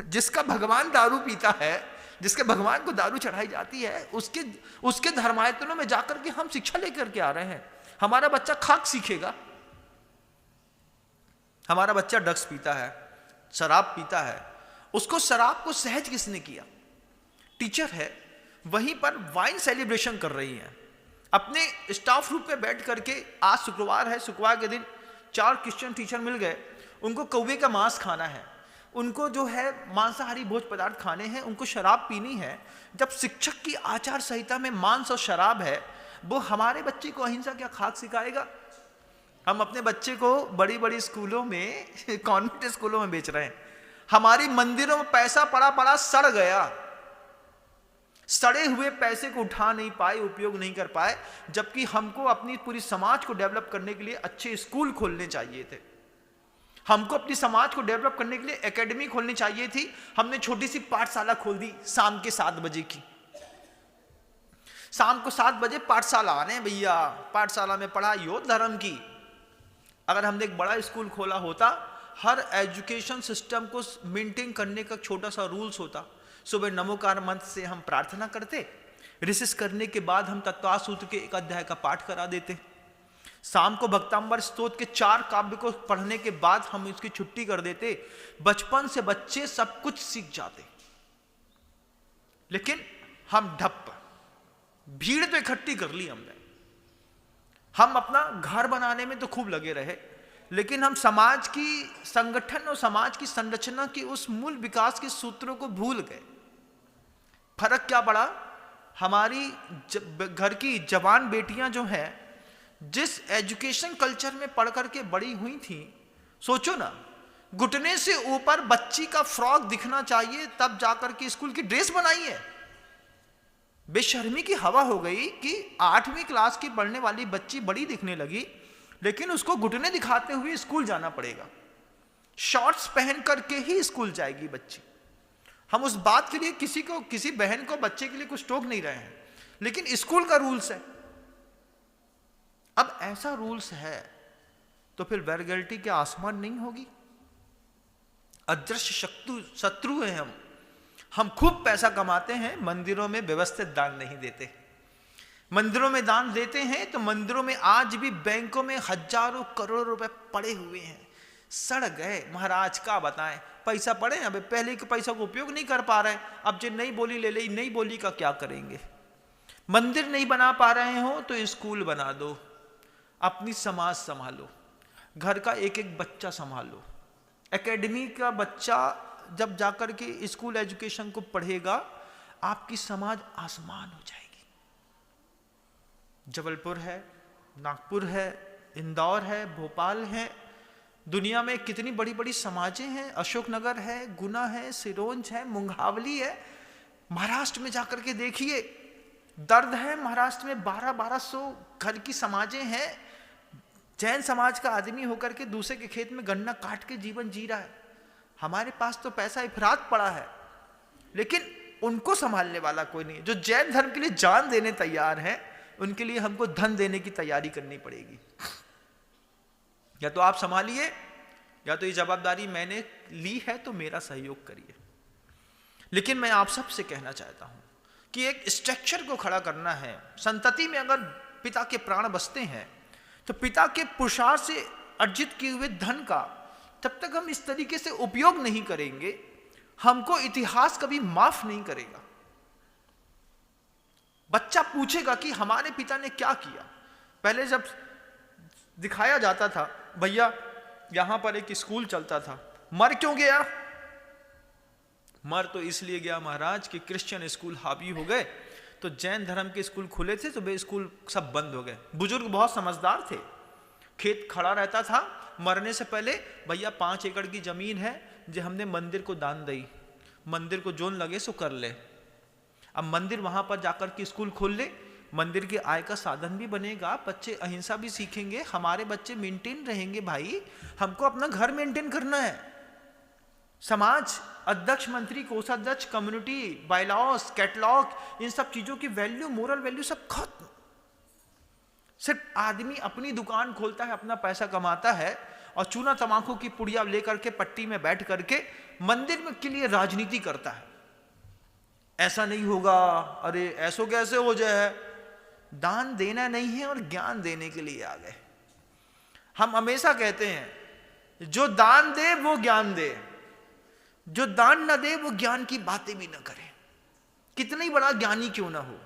जिसका भगवान दारू पीता है, जिसके भगवान को दारू चढ़ाई जाती है, उसके धर्मायतनों में जाकर के हम शिक्षा लेकर के आ रहे हैं। हमारा बच्चा खाक सीखेगा। हमारा बच्चा ड्रग्स पीता है, शराब पीता है, उसको शराब को सहज किसने किया? टीचर है, वहीं पर वाइन सेलिब्रेशन कर रही है अपने स्टाफ रूम पे बैठ करके। आज शुक्रवार है, शुक्रवार के दिन 4 क्रिश्चियन टीचर मिल गए, उनको कौवे का मांस खाना है, उनको जो है मांसाहारी भोज पदार्थ खाने हैं, उनको शराब पीनी है। जब शिक्षक की आचार संहिता में मांस और शराब है, वो हमारे बच्चे को अहिंसा क्या खाक सिखाएगा? हम अपने बच्चे को बड़ी बड़ी स्कूलों में, कॉन्वेंट स्कूलों में बेच रहे हैं। हमारी मंदिरों में पैसा पड़ा पड़ा सड़ गया। सड़े हुए पैसे को उठा नहीं पाए, उपयोग नहीं कर पाए, जबकि हमको अपनी पूरी समाज को डेवलप करने के लिए अच्छे स्कूल खोलने चाहिए थे। हमको अपनी समाज को डेवलप करने के लिए एकेडमी खोलनी चाहिए थी। हमने छोटी सी पाठशाला खोल दी शाम के 7 बजे की। शाम को 7 बजे पाठशाला आने भैया, पाठशाला में पढ़ाई हो धर्म की। अगर हमने एक बड़ा स्कूल खोला होता, हर एजुकेशन सिस्टम को मेंटेन करने का छोटा सा रूल्स होता। सुबह नमोकार मंत्र से हम प्रार्थना करते, रिसेस करने के बाद हम तत्वा सूत्र के एक अध्याय का पाठ करा देते, शाम को भक्तांबर स्तोत्र के 4 काव्य को पढ़ने के बाद हम इसकी छुट्टी कर देते। बचपन से बच्चे सब कुछ सीख जाते। लेकिन हम ढप, भीड़ तो इकट्ठी कर ली हमने, हम अपना घर बनाने में तो खूब लगे रहे, लेकिन हम समाज की संगठन और समाज की संरचना की उस मूल विकास के सूत्रों को भूल गए। फर्क क्या पड़ा? हमारी घर की जवान बेटियां जो हैं, जिस एजुकेशन कल्चर में पढ़ करके बड़ी हुई थी, सोचो ना, घुटने से ऊपर बच्ची का फ्रॉक दिखना चाहिए तब जाकर के स्कूल की ड्रेस बनाई है। बेशर्मी की हवा हो गई कि 8वीं क्लास की पढ़ने वाली बच्ची बड़ी दिखने लगी, लेकिन उसको घुटने दिखाते हुए स्कूल जाना पड़ेगा। शॉर्ट्स पहन करके ही स्कूल जाएगी बच्ची। हम उस बात के लिए किसी बहन को, बच्चे के लिए कुछ टोक नहीं रहे हैं, लेकिन स्कूल का रूल्स है। अब ऐसा रूल्स है तो फिर वैल्गैरिटी क्या आसमान नहीं होगी? अदृश्य शत्रु हैं हम खूब पैसा कमाते हैं, मंदिरों में व्यवस्थित दान नहीं देते। मंदिरों में दान देते हैं तो मंदिरों में आज भी बैंकों में हजारों करोड़ रुपए पड़े हुए हैं, सड़ गए। महाराज का बताएं, पैसा पड़े, अब पहले के पैसा को उपयोग नहीं कर पा रहे, अब जो नई बोली ले ली, नई बोली का क्या करेंगे? मंदिर नहीं बना पा रहे हो तो स्कूल बना दो, अपनी समाज संभालो, घर का एक एक बच्चा संभालो। एकेडमी का बच्चा जब जाकर के स्कूल एजुकेशन को पढ़ेगा, आपकी समाज आसमान हो जाएगी। जबलपुर है, नागपुर है, इंदौर है, भोपाल है, दुनिया में कितनी बड़ी बड़ी समाजें हैं। अशोकनगर है, गुना है, सिरोंज है, मुंगावली है। महाराष्ट्र में जाकर के देखिए, दर्द है। महाराष्ट्र में 1200 घर की समाजें हैं। जैन समाज का आदमी होकर के दूसरे के खेत में गन्ना काट के जीवन जी रहा है। हमारे पास तो पैसा इफरात पड़ा है, लेकिन उनको संभालने वाला कोई नहीं। जो जैन धर्म के लिए जान देने तैयार हैं, उनके लिए हमको धन देने की तैयारी करनी पड़ेगी। या तो आप संभालिए, या तो ये जवाबदारी मैंने ली है तो मेरा सहयोग करिए। लेकिन मैं आप सबसे कहना चाहता हूं कि एक स्ट्रक्चर को खड़ा करना है। संतति में अगर पिता के प्राण बसते हैं तो पिता के पुरुषार्थ से अर्जित किए हुए धन का तब तक हम इस तरीके से उपयोग नहीं करेंगे, हमको इतिहास कभी माफ नहीं करेगा। बच्चा पूछेगा कि हमारे पिता ने क्या किया। पहले जब दिखाया जाता था, भैया यहां पर एक स्कूल चलता था, मर क्यों गया? मर तो इसलिए गया महाराज कि क्रिश्चियन स्कूल हावी हो गए, तो जैन धर्म के स्कूल खुले थे तो वे स्कूल सब बंद हो गए। बुजुर्ग बहुत समझदार थे, खेत खड़ा रहता था, मरने से पहले भैया 5 एकड़ की जमीन है जो हमने मंदिर को दान दी, मंदिर को जोन लगे सो कर ले। अब मंदिर वहां पर जाकर के स्कूल खोल ले, मंदिर की आय का साधन भी बनेगा, बच्चे अहिंसा भी सीखेंगे, हमारे बच्चे मेंटेन रहेंगे। भाई हमको अपना घर मेंटेन करना है। समाज, अध्यक्ष, मंत्री, कोषाध्यक्ष, कम्युनिटी, बायलॉज, कैटलॉग, इन सब चीजों की वैल्यू, मोरल वैल्यू सब खत्म। सिर्फ आदमी अपनी दुकान खोलता है, अपना पैसा कमाता है और चूना तमाकू की पुड़िया लेकर के पट्टी में बैठ करके मंदिर में के लिए राजनीति करता है। ऐसा नहीं होगा, अरे ऐसो कैसे हो जाए। दान देना नहीं है और ज्ञान देने के लिए आ गए। हम हमेशा कहते हैं जो दान दे वो ज्ञान दे, जो दान न दे वो ज्ञान की बातें भी न करे। कितना ही बड़ा ज्ञानी क्यों ना हो,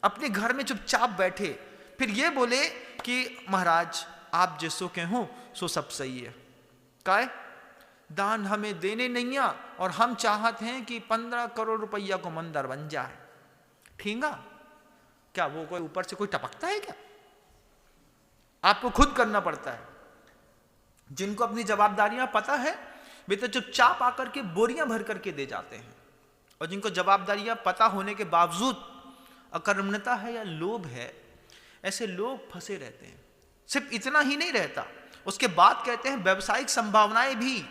अपने घर में चुपचाप बैठे फिर ये बोले कि महाराज आप जिसो के हो सो सब सही है। काय दान हमें देने नहीं आ और हम चाहते हैं कि 15 करोड़ रुपया को मंदिर बन जाए। ठीक है क्या? वो कोई ऊपर से कोई टपकता है क्या? आपको खुद करना पड़ता है। जिनको अपनी जवाबदारियां पता है वे तो चुपचाप आकर के बोरियां भर करके दे जाते हैं, और जिनको जवाबदारियां पता होने के बावजूद अकर्मण्यता है या लोभ है, ऐसे लोग फंसे रहते हैं। सिर्फ इतना ही नहीं रहता, उसके बाद कहते हैं व्यवसायिक संभावनाएं भी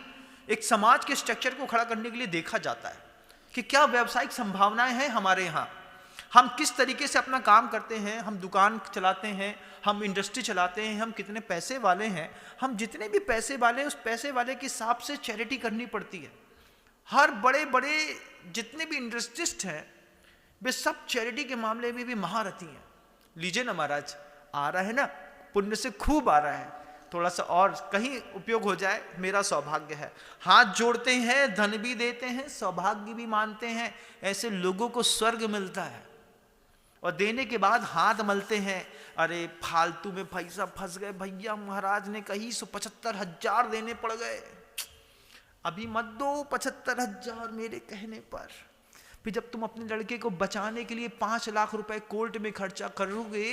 एक समाज के स्ट्रक्चर को खड़ा करने के लिए देखा जाता है कि क्या व्यावसायिक संभावनाएं हैं हमारे यहाँ, हम किस तरीके से अपना काम करते हैं, हम दुकान चलाते हैं, हम इंडस्ट्री चलाते हैं, हम कितने पैसे वाले हैं। हम जितने भी पैसे वाले, उस पैसे वाले के हिसाब से चैरिटी करनी पड़ती है। हर बड़े बड़े जितने भी इंडस्ट्रिस्ट हैं वे सब चैरिटी के मामले में भी महारथी हैं। लीजिए ना महाराज, आ रहा है ना, पुण्य से खूब आ रहा है, थोड़ा सा और कहीं उपयोग हो जाए मेरा सौभाग्य है। हाथ जोड़ते हैं, धन भी देते हैं, सौभाग्य भी मानते हैं। ऐसे लोगों को स्वर्ग मिलता है और देने के बाद हाथ मलते हैं, अरे फालतू में पैसा फंस गए भैया, महाराज ने कही 75,000 देने पड़ गए। अभी मत दो 75,000 मेरे कहने पर, फिर जब तुम अपने लड़के को बचाने के लिए 5 लाख रुपए कोर्ट में खर्चा करोगे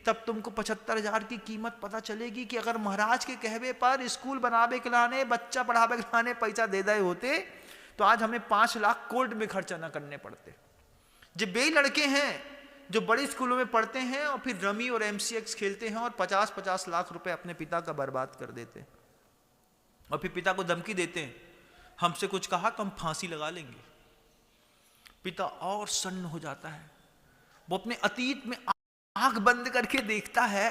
तब तुमको 75,000 की कीमत पता चलेगी कि अगर महाराज के कहवे पर स्कूल बनावे के लाने, बच्चा पढ़ावे के लाने पैसा दे दे होते तो आज हमें 5 लाख कोर्ट में खर्चा ना करने पड़ते। जो बे लड़के हैं जो बड़े स्कूलों में पढ़ते हैं और फिर रमी और MCX खेलते हैं और 50-50 लाख रुपए अपने पिता का बर्बाद कर देते हैं, और फिर पिता को धमकी देते हैं हमसे कुछ कहा तो हम फांसी लगा लेंगे। पिता और सन्न हो जाता है, वो अपने अतीत में आंख बंद करके देखता है,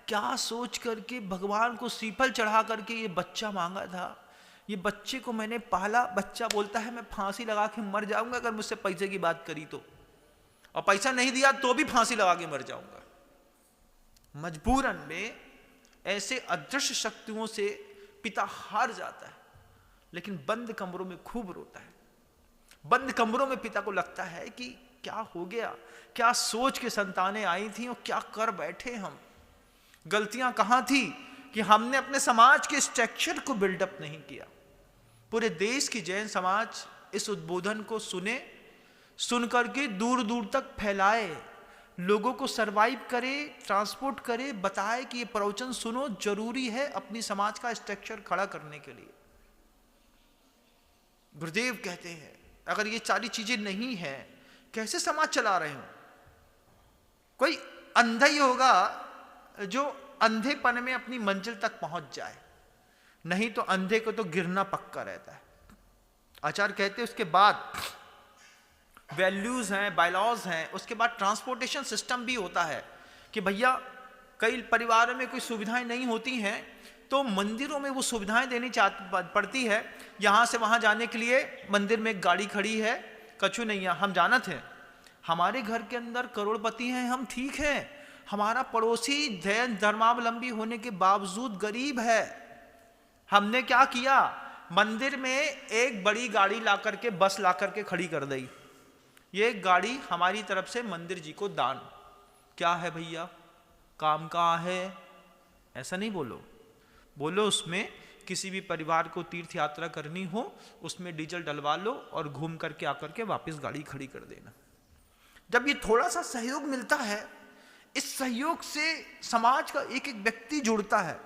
क्या सोच करके भगवान को सीफल चढ़ा करके ये बच्चा मांगा था, ये बच्चे को मैंने पाला। बच्चा बोलता है मैं फांसी लगा के मर जाऊंगा अगर मुझसे पैसे की बात करी तो, और पैसा नहीं दिया तो भी फांसी लगा के मर जाऊंगा। मजबूरन में ऐसे अदृश्य शक्तियों से पिता हार जाता है, लेकिन बंद कमरों में खूब रोता है। बंद कमरों में पिता को लगता है कि क्या हो गया, क्या सोच के संतानें आई थी और क्या कर बैठे हम। गलतियां कहां थी कि हमने अपने समाज के स्ट्रक्चर को बिल्डअप नहीं किया। पूरे देश की जैन समाज इस उद्बोधन को सुने, सुन करके दूर दूर तक फैलाए, लोगों को सरवाइव करे, ट्रांसपोर्ट करे, बताए कि ये प्रवचन सुनो, जरूरी है अपनी समाज का स्ट्रक्चर खड़ा करने के लिए। गुरुदेव कहते हैं अगर ये सारी चीजें नहीं है कैसे समाज चला रहे हो। कोई अंधा ही होगा जो अंधेपन में अपनी मंजिल तक पहुंच जाए, नहीं तो अंधे को तो गिरना पक्का रहता है। आचार्य कहते हैं उसके बाद वैल्यूज़ हैं, बायलॉज हैं। उसके बाद ट्रांसपोर्टेशन सिस्टम भी होता है कि भैया कई परिवारों में कोई सुविधाएं नहीं होती हैं तो मंदिरों में वो सुविधाएं देनी पड़ती है। यहाँ से वहाँ जाने के लिए मंदिर में एक गाड़ी खड़ी है, कछु नहीं है। हम जानत हैं हमारे घर के अंदर करोड़पति हैं, हम ठीक हैं, हमारा पड़ोसी जैन धर्मावलंबी होने के बावजूद गरीब है। हमने क्या किया, मंदिर में एक बड़ी गाड़ी ला करके, बस ला करके खड़ी कर दी। ये गाड़ी हमारी तरफ से मंदिर जी को दान। क्या है भैया, काम कहाँ है? ऐसा नहीं बोलो, बोलो उसमें किसी भी परिवार को तीर्थ यात्रा करनी हो उसमें डीजल डलवा लो और घूम करके आकर के वापस गाड़ी खड़ी कर देना। जब ये थोड़ा सा सहयोग मिलता है, इस सहयोग से समाज का एक एक व्यक्ति जुड़ता है।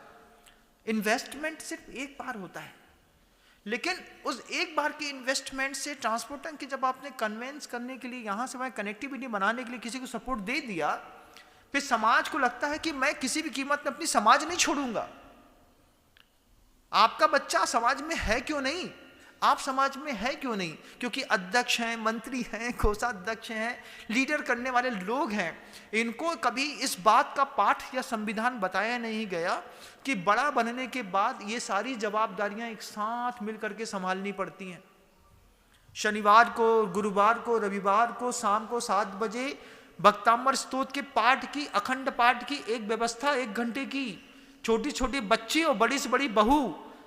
इन्वेस्टमेंट सिर्फ एक बार होता है, लेकिन उस एक बार की इन्वेस्टमेंट से ट्रांसपोर्टर की जब आपने कन्वेंस करने के लिए, यहाँ से वहाँ कनेक्टिविटी बनाने के लिए किसी को सपोर्ट दे दिया, फिर समाज को लगता है कि मैं किसी भी कीमत में अपनी समाज नहीं छोड़ूंगा। आपका बच्चा समाज में है क्यों नहीं, आप समाज में है क्यों नहीं? क्योंकि अध्यक्ष हैं, मंत्री हैं, कोषाध्यक्ष हैं, लीडर करने वाले लोग हैं। इनको कभी इस बात का पाठ या संविधान बताया नहीं गया कि बड़ा बनने के बाद ये सारी जवाबदारियां एक साथ मिलकर के संभालनी पड़ती हैं। शनिवार को, गुरुवार को, रविवार को शाम को 7 बजे भक्ताम्बर स्तोत्र के पाठ की, अखंड पाठ की एक व्यवस्था, 1 घंटे की। छोटी छोटी बच्ची और बड़ी से बड़ी बहू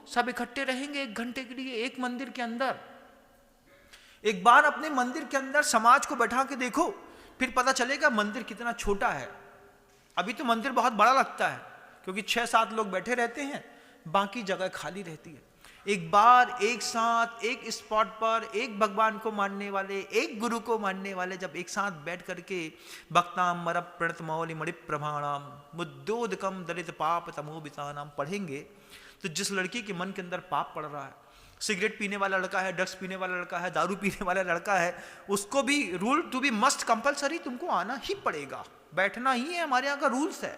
सब इकट्ठे रहेंगे 1 घंटे के लिए एक मंदिर के अंदर। एक बार अपने मंदिर के अंदर समाज को बैठा के देखो, फिर पता चलेगा मंदिर कितना छोटा है। अभी तो मंदिर बहुत बड़ा लगता है क्योंकि 6-7 लोग बैठे रहते हैं, बाकी जगह खाली रहती है। एक बार एक साथ एक स्पॉट पर एक भगवान को मानने वाले, एक गुरु को मानने वाले जब एक साथ बैठ करके भक्ताम मर प्रणत मौलि मणि प्रभाणाम मुद्दोदकम दलित पाप तमोबितानाम पढ़ेंगे, तो जिस लड़की के मन के अंदर पाप पड़ रहा है, सिगरेट पीने वाला लड़का है, ड्रग्स पीने वाला लड़का है, दारू पीने वाला लड़का है, उसको भी rule to be must compulsory, तुमको आना ही पड़ेगा, बैठना ही है, हमारे यहाँ का रूल्स है।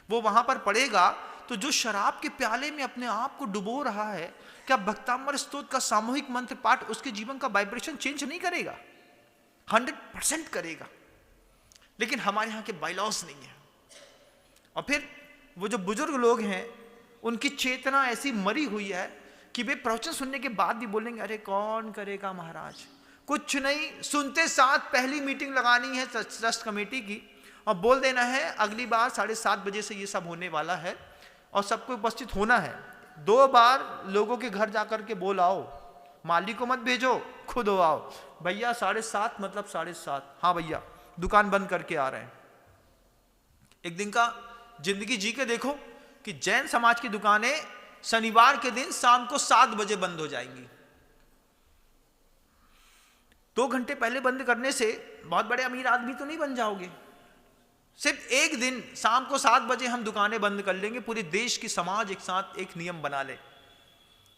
वो वहां पर पड़ेगा। तो जो शराब के प्याले में अपने आप को डुबो रहा है, क्या भक्ताम्बर स्तोत्र का सामूहिक मंत्र पाठ उसके जीवन का वाइब्रेशन चेंज नहीं करेगा? 100% करेगा। लेकिन हमारे यहाँ के बायलॉज नहीं है। और फिर वो जो बुजुर्ग लोग हैं उनकी चेतना ऐसी मरी हुई है कि वे प्रवचन सुनने के बाद भी बोलेंगे अरे कौन करेगा महाराज, कुछ नहीं, सुनते साथ पहली मीटिंग लगानी है ट्रस्ट कमेटी की और बोल देना है अगली बार 7:30 बजे से ये सब होने वाला है और सबको उपस्थित होना है। 2 बार लोगों के घर जाकर के बोल आओ, माली को मत भेजो, खुद हो आओ। भैया 7:30 मतलब 7:30, हाँ भैया दुकान बंद करके आ रहे हैं। एक दिन का जिंदगी जी के देखो कि जैन समाज की दुकानें शनिवार के दिन शाम को 7 बजे बंद हो जाएंगी। 2 घंटे पहले बंद करने से बहुत बड़े अमीर आदमी तो नहीं बन जाओगे। सिर्फ एक दिन शाम को 7 बजे हम दुकानें बंद कर लेंगे, पूरे देश की समाज एक साथ एक नियम बना ले,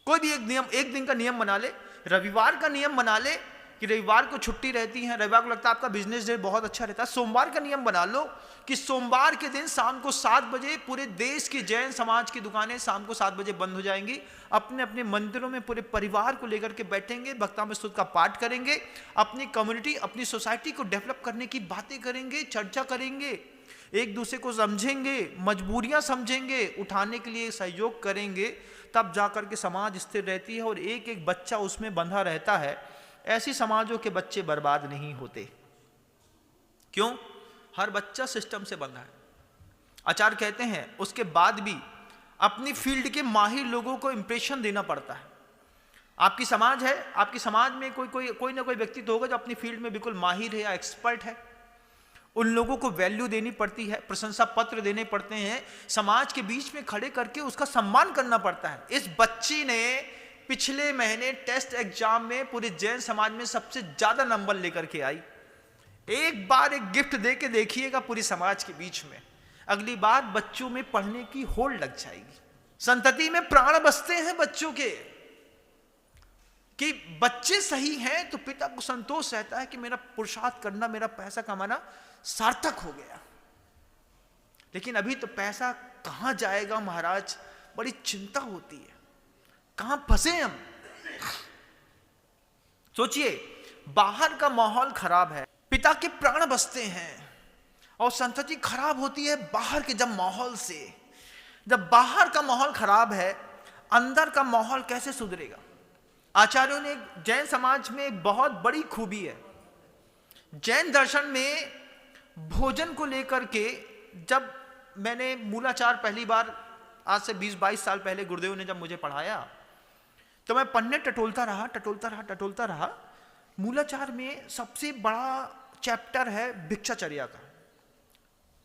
कोई भी एक नियम, एक दिन का नियम बना ले, रविवार का नियम बना ले कि रविवार को छुट्टी रहती है, रविवार को लगता है आपका बिजनेस डे बहुत अच्छा रहता है। सोमवार का नियम बना लो कि सोमवार के दिन शाम को 7 बजे पूरे देश की जैन समाज की दुकानें शाम को 7 बजे बंद हो जाएंगी। अपने अपने मंदिरों में पूरे परिवार को लेकर के बैठेंगे, भक्ताम्बर स्तोत्र का पाठ करेंगे, अपनी कम्युनिटी, अपनी सोसाइटी को डेवलप करने की बातें करेंगे, चर्चा करेंगे, एक दूसरे को समझेंगे, मजबूरियां समझेंगे, उठाने के लिए सहयोग करेंगे, तब जाकर के समाज स्थिर रहती है और एक एक बच्चा उसमें बंधा रहता है। ऐसी समाजों के बच्चे बर्बाद नहीं होते। क्यों? हर बच्चा सिस्टम से बंधा है। आचार्य कहते हैं उसके बाद भी अपनी फील्ड के माहिर लोगों को इंप्रेशन देना पड़ता है। आपकी समाज है, आपकी समाज में कोई ना कोई व्यक्ति तो होगा जो अपनी फील्ड में बिल्कुल माहिर है या एक्सपर्ट है। उन लोगों को वैल्यू देनी पड़ती है, प्रशंसा पत्र देने पड़ते हैं, समाज के बीच में खड़े करके उसका सम्मान करना पड़ता है। इस बच्ची ने पिछले महीने टेस्ट एग्जाम में पूरे जैन समाज में सबसे ज्यादा नंबर लेकर के आई। एक बार एक गिफ्ट दे के देखिएगा पूरी समाज के बीच में, अगली बार बच्चों में पढ़ने की होड़ लग जाएगी। संतति में प्राण बसते हैं बच्चों के, कि बच्चे सही हैं तो पिता को संतोष रहता है कि मेरा पुरुषार्थ करना, मेरा पैसा कमाना सार्थक हो गया। लेकिन अभी तो पैसा कहां जाएगा महाराज, बड़ी चिंता होती है, कहां फंसे हम। सोचिए बाहर का माहौल खराब है, पिता के प्राण बसते हैं और संतति खराब होती है बाहर के जब माहौल से। जब बाहर का माहौल खराब है, अंदर का माहौल कैसे सुधरेगा? आचार्यों ने जैन समाज में एक बहुत बड़ी खूबी है। जैन दर्शन में भोजन को लेकर के, जब मैंने मूलाचार पहली बार आज से 20-22 साल पहले गुरुदेव ने जब मुझे पढ़ाया, तो मैं पन्ने टटोलता रहा। मूलाचार में सबसे बड़ा चैप्टर है भिक्षाचर्या का।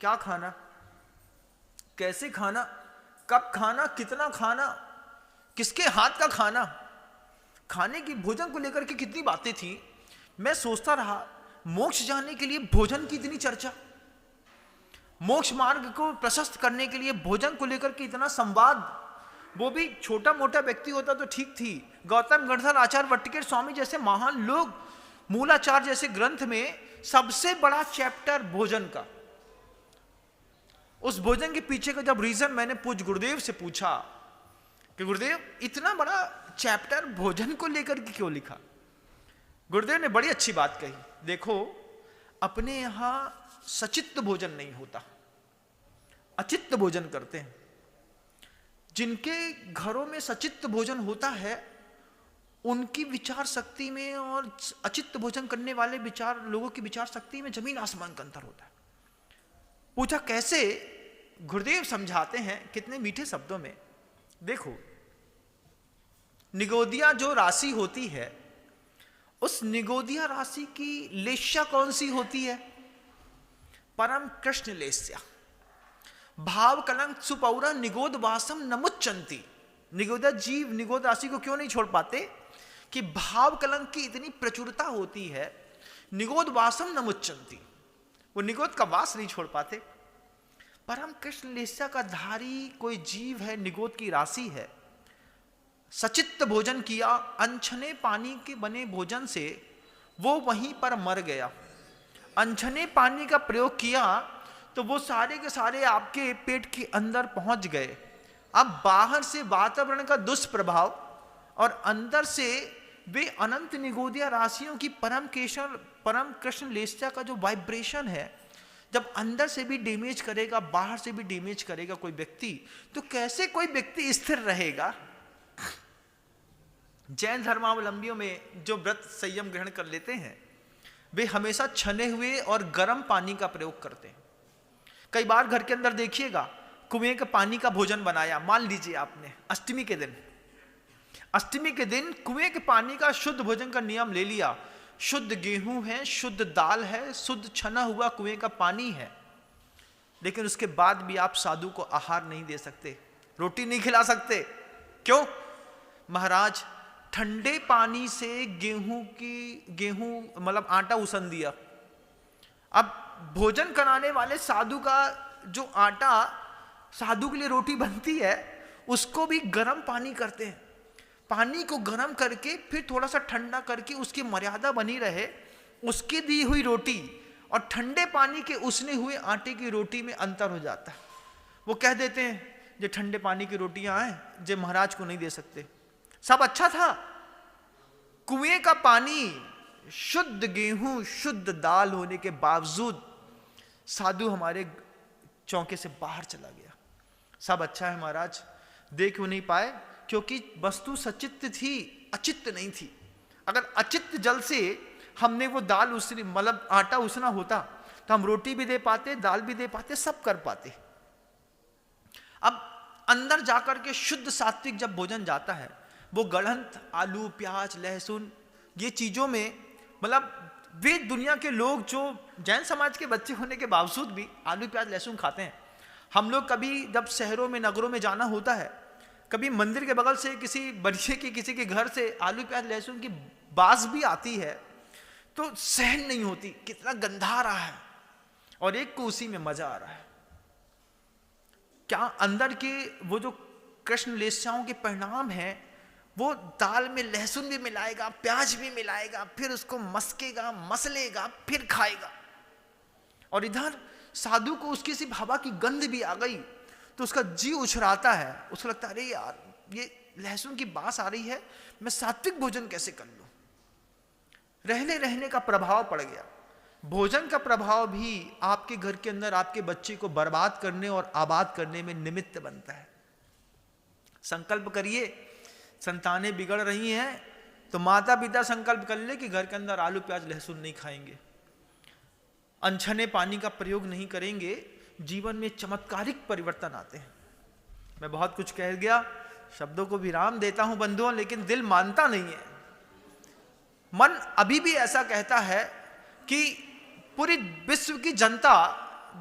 क्या खाना, कैसे खाना, कब खाना, कितना खाना, किसके हाथ का खाना, खाने की भोजन को लेकर के कितनी बातें थी। मैं सोचता रहा, मोक्ष जाने के लिए भोजन की इतनी चर्चा, मोक्ष मार्ग को प्रशस्त करने के लिए भोजन को लेकर के इतना संवाद, वो भी छोटा मोटा व्यक्ति होता तो ठीक थी। गौतम गणधर, आचार्य वट्टिकेर स्वामी जैसे महान लोग, मूलाचार जैसे ग्रंथ में सबसे बड़ा चैप्टर भोजन का। उस भोजन के पीछे का जब रीजन मैंने पूज्य गुरुदेव से पूछा कि गुरुदेव इतना बड़ा चैप्टर भोजन को लेकर के क्यों लिखा, गुरुदेव ने बड़ी अच्छी बात कही। देखो, अपने यहां सचित्त भोजन नहीं होता, अचित्त भोजन करते हैं। जिनके घरों में सचित्त भोजन होता है, उनकी विचार शक्ति में और अचित्त भोजन करने वाले विचार लोगों की विचार शक्ति में जमीन आसमान का अंतर होता है। पूछा कैसे? गुरुदेव समझाते हैं कितने मीठे शब्दों में। देखो, निगोदिया जो राशि होती है, उस निगोदिया राशि की लेस्या कौन सी होती है? परम कृष्ण लेस्या। भाव कलंक सुपौरा निगोद वासम नमुच्चंती। निगोदा जीव निगोद राशि को क्यों नहीं छोड़ पाते? कि भाव कलंक की इतनी प्रचुरता होती है, निगोद वासम नमुच्चंती, वो निगोद का वास नहीं छोड़ पाते। परम कृष्ण लेस्या का धारी कोई जीव है, निगोद की राशि है, सचित्त भोजन किया, अनछने पानी के बने भोजन से वो वहीं पर मर गया। अनछने पानी का प्रयोग किया तो वो सारे के सारे आपके पेट के अंदर पहुंच गए। अब बाहर से वातावरण का दुष्प्रभाव और अंदर से वे अनंत निगोदिया राशियों की परम कृष्ण लेस्या का जो वाइब्रेशन है, जब अंदर से भी डैमेज करेगा, बाहर से भी डैमेज करेगा कोई व्यक्ति, तो कैसे कोई व्यक्ति स्थिर रहेगा? जैन धर्मावलंबियों में जो व्रत संयम ग्रहण कर लेते हैं, वे हमेशा छने हुए और गर्म पानी का प्रयोग करते हैं। कई बार घर के अंदर देखिएगा, कुएं के पानी का भोजन बनाया, मान लीजिए आपने अष्टमी के दिन कुएं के पानी का शुद्ध भोजन का नियम ले लिया। शुद्ध गेहूं है, शुद्ध दाल है, शुद्ध छना हुआ कुएं का पानी है, लेकिन उसके बाद भी आप साधु को आहार नहीं दे सकते, रोटी नहीं खिला सकते। क्यों? महाराज, ठंडे पानी से गेहूं मतलब आटा उसन दिया। अब भोजन कराने वाले साधु का जो आटा साधु के लिए रोटी बनती है, उसको भी गर्म पानी करते हैं। पानी को गर्म करके फिर थोड़ा सा ठंडा करके उसकी मर्यादा बनी रहे, उसकी दी हुई रोटी और ठंडे पानी के उसने हुए आटे की रोटी में अंतर हो जाता है। वो कह देते हैं जो ठंडे पानी की रोटियां हैं जो महाराज को नहीं दे सकते। सब अच्छा था, कुएं का पानी, शुद्ध गेहूं, शुद्ध दाल होने के बावजूद साधु हमारे चौके से बाहर चला गया। सब अच्छा है महाराज, दे क्यों नहीं पाए? क्योंकि वस्तु सचित्त थी, अचित्त नहीं थी। अगर अचित्त जल से हमने वो दाल उसने मतलब आटा उसना होता तो हम रोटी भी दे पाते, दाल भी दे पाते, सब कर पाते। अब अंदर जाकर के शुद्ध सात्विक जब भोजन जाता है, वो गढ़ंत आलू, प्याज, लहसुन, ये चीजों में मतलब वे दुनिया के लोग जो जैन समाज के बच्चे होने के बावजूद भी आलू, प्याज, लहसुन खाते हैं। हम लोग कभी जब शहरों में, नगरों में जाना होता है, कभी मंदिर के बगल से किसी बड़िए की किसी के घर से आलू, प्याज, लहसुन की बास भी आती है तो सहन नहीं होती, कितना गंधा आ रहा है, और एक को उसी में मजा आ रहा है। क्या अंदर के वो जो कृष्ण लेस्याओं के परिणाम हैं, वो दाल में लहसुन भी मिलाएगा, प्याज भी मिलाएगा, फिर उसको मसकेगा, मसलेगा, फिर खाएगा। और इधर साधु को उसकी सिर्फ हवा की गंध भी आ गई तो उसका जी उछराता है, उसको लगता है अरे यार ये लहसुन की बास आ रही है, मैं सात्विक भोजन कैसे कर लूं। रहने रहने का प्रभाव पड़ गया। भोजन का प्रभाव भी आपके घर के अंदर आपके बच्चे को बर्बाद करने और आबाद करने में निमित्त बनता है। संकल्प करिए, संतानें बिगड़ रही हैं तो माता पिता संकल्प कर ले कि घर के अंदर आलू प्याज लहसुन नहीं खाएंगे, अनछने पानी का प्रयोग नहीं करेंगे, जीवन में चमत्कारिक परिवर्तन आते हैं। मैं बहुत कुछ कह गया, शब्दों को विराम देता हूं बंधुओं, लेकिन दिल मानता नहीं है। मन अभी भी ऐसा कहता है कि पूरी विश्व की जनता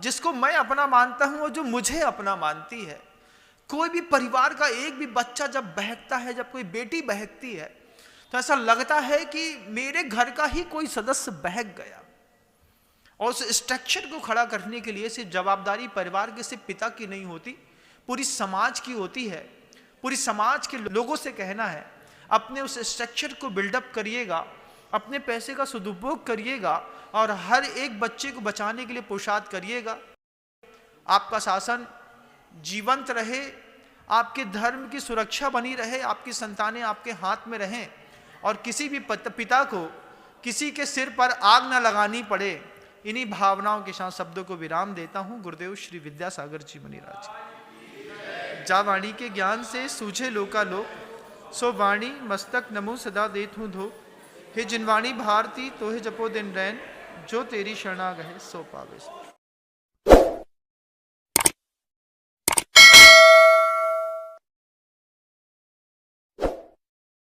जिसको मैं अपना मानता हूं और जो मुझे अपना मानती है, कोई भी परिवार का एक भी बच्चा जब बहकता है, जब कोई बेटी बहकती है, तो ऐसा लगता है कि मेरे घर का ही कोई सदस्य बहक गया। और उस स्ट्रक्चर को खड़ा करने के लिए सिर्फ जवाबदारी परिवार के सिर्फ पिता की नहीं होती, पूरी समाज की होती है। पूरी समाज के लोगों से कहना है, अपने उस स्ट्रक्चर को बिल्डअप करिएगा, अपने पैसे का सदुपयोग करिएगा और हर एक बच्चे को बचाने के लिए पुरुषार्थ करिएगा। आपका शासन जीवंत रहे, आपके धर्म की सुरक्षा बनी रहे, आपकी संतानें आपके हाथ में रहें और किसी भी पिता को किसी के सिर पर आग न लगानी पड़े। इन्हीं भावनाओं के साथ शब्दों को विराम देता हूं। गुरुदेव श्री विद्यासागर जी मुनिराज। जा वाणी के ज्ञान से सूझे लोकालोक, सो वाणी मस्तक नमो सदा देत हूँ धो। हे जिनवाणी भारती तो हे जपो दिन रैन, जो तेरी शरणा गहे सो पावे।